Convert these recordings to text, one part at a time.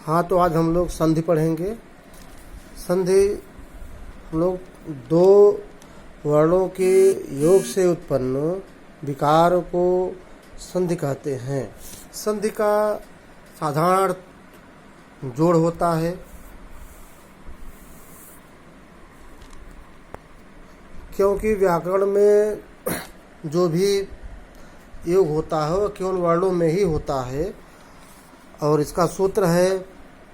हाँ, तो आज हम लोग संधि पढ़ेंगे। संधि हम लोग दो वर्णों के योग से उत्पन्न विकार को संधि कहते हैं। संधि का साधारण जोड़ होता है, क्योंकि व्याकरण में जो भी योग होता है वह केवल वर्णों में ही होता है। और इसका सूत्र है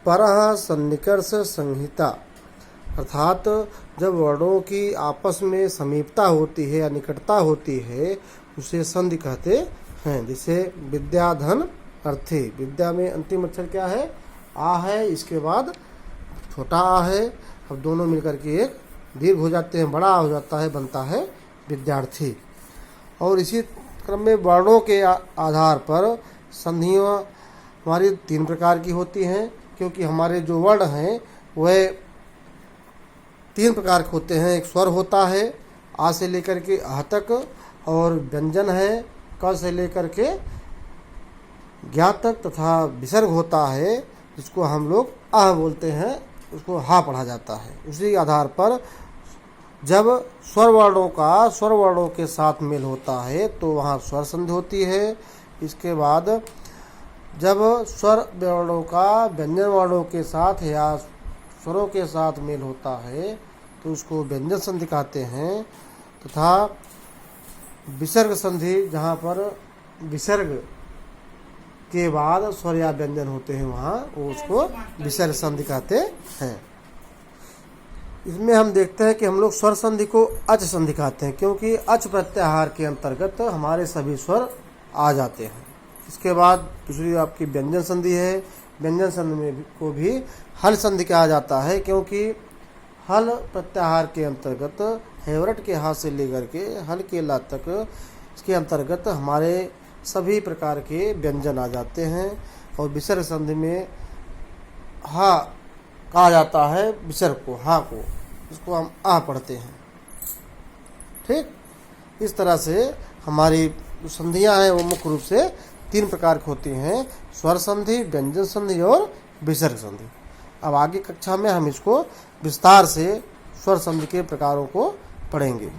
परः सन्निकर्ष संहिता, अर्थात जब वर्णों की आपस में समीपता होती है या निकटता होती है उसे संधि कहते हैं। जैसे विद्या धन अर्थी, विद्या में अंतिम अक्षर क्या है? आ है, इसके बाद छोटा आ है, अब दोनों मिलकर के एक दीर्घ हो जाते हैं, बड़ा हो जाता है, बनता है विद्यार्थी। और इसी क्रम में वर्णों के आधार पर संधियाँ हमारी तीन प्रकार की होती हैं, क्योंकि हमारे जो वर्ण हैं वह तीन प्रकार के होते हैं। एक स्वर होता है आ से लेकर के अह तक, और व्यंजन है क से लेकर के ज्ञा तक, तथा विसर्ग होता है जिसको हम लोग आह बोलते हैं, उसको हा पढ़ा जाता है। उसी आधार पर जब स्वर वर्णों का स्वर वर्णों के साथ मेल होता है तो वहाँ स्वर संधि होती है। इसके बाद जब स्वर वर्णों का व्यंजन वर्णों के साथ या स्वरों के साथ मेल होता है तो उसको व्यंजन संधि कहते हैं। तथा विसर्ग संधि, जहाँ पर विसर्ग के बाद स्वर या व्यंजन होते हैं वहाँ वो उसको विसर्ग संधि कहते हैं। इसमें हम देखते हैं कि हम लोग स्वर संधि को अच संधि कहते हैं, क्योंकि अच प्रत्याहार के अंतर्गत हमारे सभी स्वर आ जाते हैं। इसके बाद दूसरी आपकी व्यंजन संधि है। व्यंजन संधि में को भी हल संधि कहा जाता है, क्योंकि हल प्रत्याहार के अंतर्गत हेवरट के हाथ से लेकर के हल के ला तक इसके अंतर्गत हमारे सभी प्रकार के व्यंजन आ जाते हैं। और विसर्ग संधि में हा कहा जाता है, विसर्ग को, हा को, इसको हम आ पढ़ते हैं। ठीक, इस तरह से हमारी संधियां हैं वो मुख्य रूप से तीन प्रकार की होती हैं: स्वर संधि, व्यंजन संधि और विसर्ग संधि। अब आगे कक्षा में हम इसको विस्तार से स्वर संधि के प्रकारों को पढ़ेंगे।